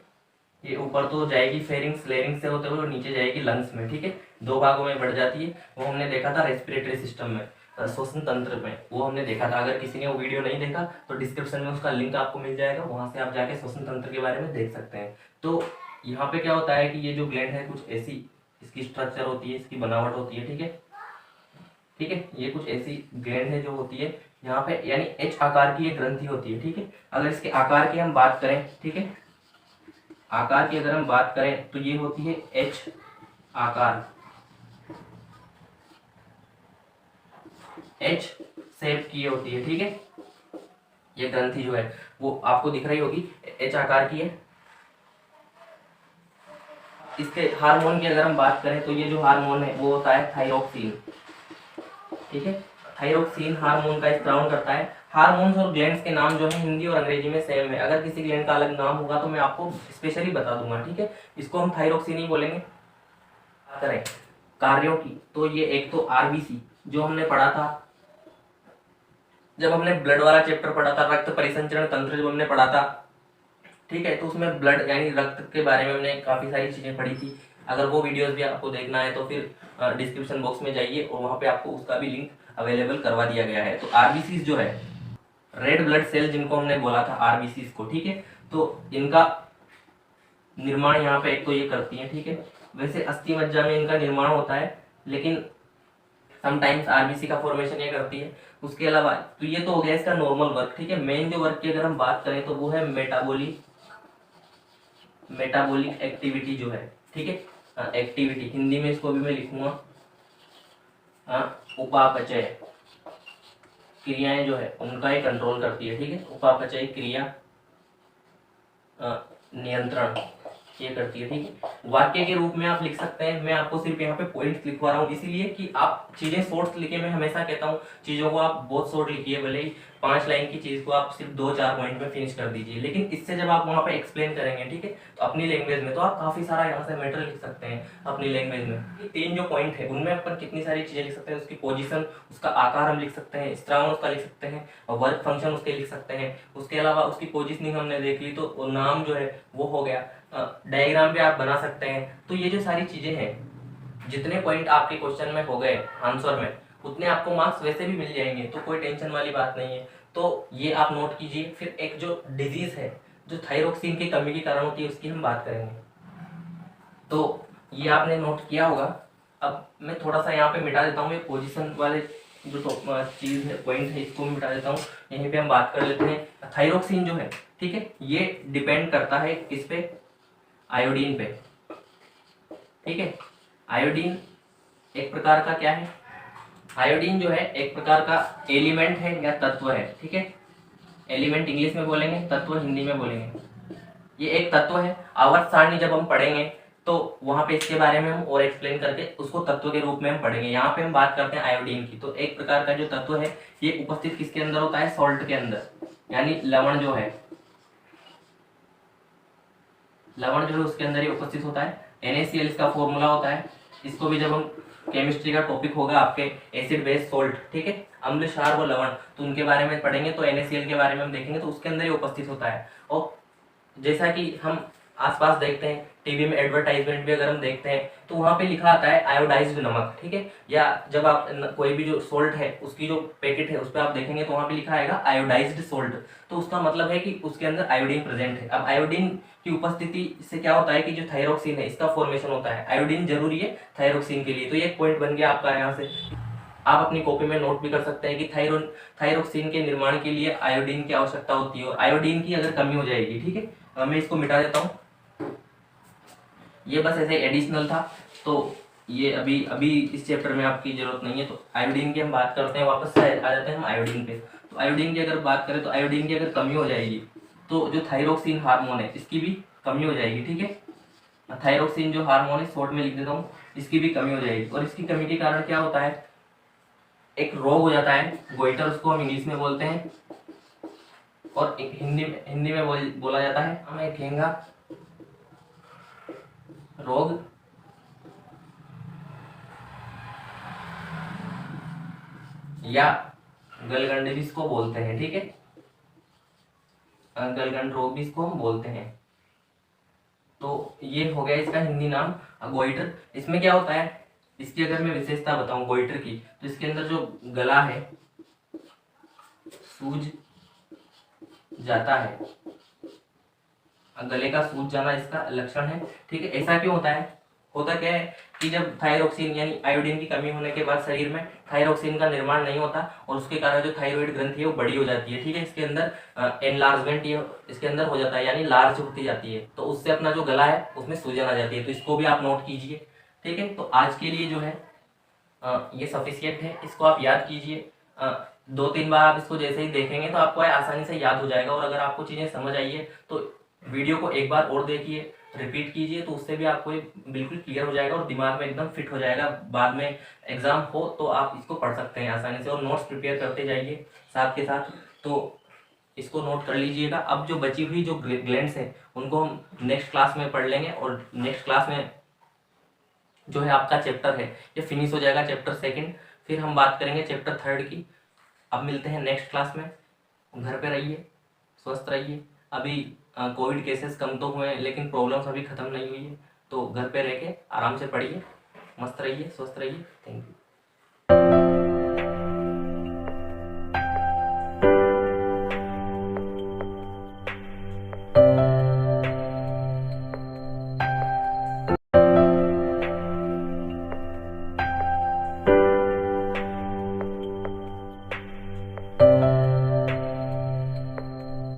ये ऊपर तो जाएगी फेरिंग्स लेरिंग्स से होते हुए और नीचे जाएगी लंग्स में, ठीक है। दो भागों में बढ़ जाती है। वो हमने देखा था रेस्पिरेटरी सिस्टम में, श्वसन तंत्र में, वो हमने देखा था। अगर किसी ने वो वीडियो नहीं देखा तो डिस्क्रिप्शन में उसका लिंक आपको मिल जाएगा, वहां से आप जाके श्वसन तंत्र के बारे में देख सकते हैं। तो यहाँ पे क्या होता है कि ये जो ग्लैंड है कुछ ऐसी इसकी स्ट्रक्चर होती है, इसकी बनावट होती है, ठीक है, ठीक है। ये कुछ ऐसी ग्लैंड है जो होती है यहाँ पे, यानी एच आकार की ये ग्रंथि होती है, ठीक है। अगर इसके आकार की हम बात करें, ठीक है, आकार की अगर हम बात करें तो ये होती है एच आकार, एच शेप की होती है, ठीक है। ये ग्रंथि जो है वो आपको दिख रही होगी, एच आकार की है। इसके हार्मोन की अगर हम बात करें तो ये जो हार्मोन है वो होता है थायरोक्सिन, ठीक है। थायरोक्सिन हार्मोन का स्त्रावण करता है। हार्मोन्स और ग्लैंड्स के नाम जो है हिंदी और अंग्रेजी में सेम है। अगर किसी ग्लैंड का अलग नाम होगा तो मैं आपको स्पेशली बता दूंगा, ठीक है। इसको हम थायरोक्सिन ही बोलेंगे। करें कार्यों की, तो ये एक तो आरबीसी जो हमने पढ़ा था जब हमने ब्लड वाला चैप्टर पढ़ा था, रक्त परिसंचरण तंत्र जब हमने पढ़ा था, ठीक है, तो उसमें ब्लड यानी रक्त के बारे में हमने काफी सारी चीजें पढ़ी थी। अगर वो वीडियोस भी आपको देखना है तो फिर डिस्क्रिप्शन बॉक्स में जाइए और वहां पे आपको उसका भी लिंक अवेलेबल करवा दिया गया है। तो आरबीसी जो है रेड ब्लड सेल जिनको हमने बोला था आरबीसी को, ठीक है, तो इनका निर्माण यहाँ पे एक तो ये करती है, ठीक है। वैसे अस्थि मज्जा में इनका निर्माण होता है, लेकिन समटाइम्स आरबीसी का फॉर्मेशन ये करती है। उसके अलावा तो ये तो हो गया इसका नॉर्मल वर्क, ठीक है। मेन जो वर्क की अगर हम बात करें तो वो है मेटाबॉलिक एक्टिविटी जो है, ठीक है। एक्टिविटी हिंदी में इसको भी मैं लिखूंगा उपापचय क्रियाएं जो है उनका ही कंट्रोल करती है, ठीक है। उपापचय क्रिया नियंत्रण ये करती है, ठीक है। वाक्य के रूप में आप लिख सकते हैं। मैं आपको सिर्फ यहाँ पे पॉइंट्स लिखवा रहा हूँ इसीलिए कि आप चीजें शॉर्ट लिखे। मैं हमेशा कहता हूँ चीजों को आप बहुत शॉर्ट लिखिए, भले ही 5 लाइन की चीज को आप सिर्फ 2-4 पॉइंट में फिनिश कर दीजिए, लेकिन इससे जब आप वहाँ पे एक्सप्लेन करेंगे, ठीक है, तो अपनी लैंग्वेज में, तो आप काफी सारा यहाँ से मैटर लिख सकते हैं अपनी लैंग्वेज में। ये 3 जो पॉइंट है उनमें अपन कितनी सारी चीजें लिख सकते हैं। उसकी पोजिशन, उसका आकार हम लिख सकते हैं, स्त्रावन उसका लिख सकते हैं, और वर्क फंक्शन उसके लिख सकते हैं। उसके अलावा उसकी पोजिशनिंग हमने देख ली, तो नाम जो है वो हो गया। डायग्राम भी आप बना सकते हैं। तो ये जो सारी चीजें हैं, जितने पॉइंट आपके क्वेश्चन में हो गए आंसर में, उतने आपको मार्क्स वैसे भी मिल जाएंगे, तो कोई टेंशन वाली बात नहीं है। तो ये आप नोट कीजिए। फिर एक जो डिजीज है जो थायरोक्सिन की कमी के कारण होती है उसकी हम बात करेंगे। तो ये आपने नोट किया होगा। अब मैं थोड़ा सा यहाँ पे मिटा देता हूँ, ये पोजिशन वाले जो चीज है, पॉइंट है, इसको मिटा देता हूँ। यहीं पे हम बात कर लेते हैं। थायरोक्सिन जो है, ठीक है, ये डिपेंड करता है किस पे, आयोडीन पे, ठीक है। आयोडीन एक प्रकार का क्या है, आयोडीन जो है एक प्रकार का एलिमेंट है या तत्व है, ठीक है। एलिमेंट इंग्लिश में बोलेंगे, तत्व हिंदी में बोलेंगे। ये एक तत्व है। आवर्त सारणी जब हम पढ़ेंगे तो वहां पे इसके बारे में हम और एक्सप्लेन करके उसको तत्व के रूप में हम पढ़ेंगे। यहाँ पे हम बात करते हैं आयोडीन की। तो एक प्रकार का जो तत्व है ये उपस्थित किसके अंदर होता है, सॉल्ट के अंदर, यानी लवण जो है, लवण जो है उसके अंदर ही उपस्थित होता है। NaCl इसका फॉर्मूला होता है, इसको भी जब हम केमिस्ट्री का टॉपिक होगा आपके एसिड बेस सोल्ट, ठीक है, अम्ल क्षार व लवण, तो उनके बारे में पढ़ेंगे, तो NaCl के बारे में हम देखेंगे, तो उसके अंदर ये उपस्थित होता है। और जैसा कि हम आसपास देखते हैं, टीवी में एडवर्टाइजमेंट भी अगर हम देखते हैं तो वहाँ पे लिखा आता है आयोडाइज्ड नमक, ठीक है, या जब आप कोई भी जो सोल्ट है उसकी जो पैकेट है उस पर आप देखेंगे तो वहाँ पे लिखा आएगा आयोडाइज्ड सोल्ट, तो उसका मतलब है कि उसके अंदर आयोडीन प्रेजेंट है। अब आयोडीन की उपस्थिति से क्या होता है कि जो थायरोक्सिन है इसका फॉर्मेशन होता है, आयोडीन जरूरी है थायरोक्सिन के लिए, तो ये एक पॉइंट बन गया आपका। यहाँ से आप अपनी कॉपी में नोट भी कर सकते हैं कि थायरोक्सिन के निर्माण के लिए आयोडीन की आवश्यकता होती है, और आयोडीन की अगर कमी हो जाएगी, ठीक है, मैं इसको मिटा देता हूँ, ये बस ऐसे एडिशनल था, तो ये अभी अभी इस चैप्टर में आपकी जरूरत नहीं है। तो आयोडीन की हम बात करते हैं, वापस से आ जाते हैं हम आयोडीन पे। तो आयोडीन की अगर बात करें तो आयोडीन की अगर कमी हो जाएगी तो जो थायरोक्सिन हार्मोन है इसकी भी कमी हो जाएगी, ठीक है, थायरोक्सिन जो हार्मोन है शॉर्ट में लिख देता हूँ, इसकी भी कमी हो जाएगी। और इसकी कमी के कारण क्या होता है, एक रोग हो जाता है, गोइटर उसको हम इंग्लिश में बोलते हैं, और एक हिंदी में बोला जाता है हमें घेंगा रोग, या गलगंड भी इसको बोलते हैं, ठीक है, गलगंड रोग भी इसको हम बोलते हैं। तो ये हो गया इसका हिंदी नाम गोइटर। इसमें क्या होता है, इसकी अगर मैं विशेषता बताऊं गोइटर की, तो इसके अंदर जो गला है सूज जाता है, गले का सूज जाना इसका लक्षण है, ठीक है। ऐसा क्यों होता है, होता क्या है कि जब थायरोक्सिन यानी आयोडीन की कमी होने के बाद शरीर में थायरोक्सिन का निर्माण नहीं होता, और उसके कारण जो थायराइड ग्रंथि है वो बड़ी हो जाती है, ठीक है, इसके अंदर एनलार्जमेंट ये इसके अंदर हो जाता है, यानी लार्ज होती जाती है, तो उससे अपना जो गला है उसमें सूजन आ जाती है, तो इसको भी आप नोट कीजिए, ठीक है। तो आज के लिए जो है ये सफिशियंट है, इसको आप याद कीजिए, 2-3 बार आप इसको जैसे ही देखेंगे तो आपको आसानी से याद हो जाएगा। और अगर आपको चीज़ें समझ आई है तो वीडियो को एक बार और देखिए, रिपीट कीजिए, तो उससे भी आपको बिल्कुल क्लियर हो जाएगा और दिमाग में एकदम फिट हो जाएगा। बाद में एग्जाम हो तो आप इसको पढ़ सकते हैं आसानी से, और नोट्स प्रिपेयर करते जाइए साथ के साथ। तो इसको नोट कर लीजिएगा। अब जो बची हुई जो ग्लैंड्स हैं उनको हम नेक्स्ट क्लास में पढ़ लेंगे, और नेक्स्ट क्लास में जो है आपका चैप्टर है ये फिनिश हो जाएगा, चैप्टर 2। फिर हम बात करेंगे चैप्टर 3 की। अब मिलते हैं नेक्स्ट क्लास में। घर पे रहिए, स्वस्थ रहिए। अभी कोविड केसेस कम तो हुए हैं लेकिन प्रॉब्लम्स अभी ख़त्म नहीं हुई है, तो घर पे रह के आराम से पढ़िए, मस्त रहिए, स्वस्थ रहिए। Thank you.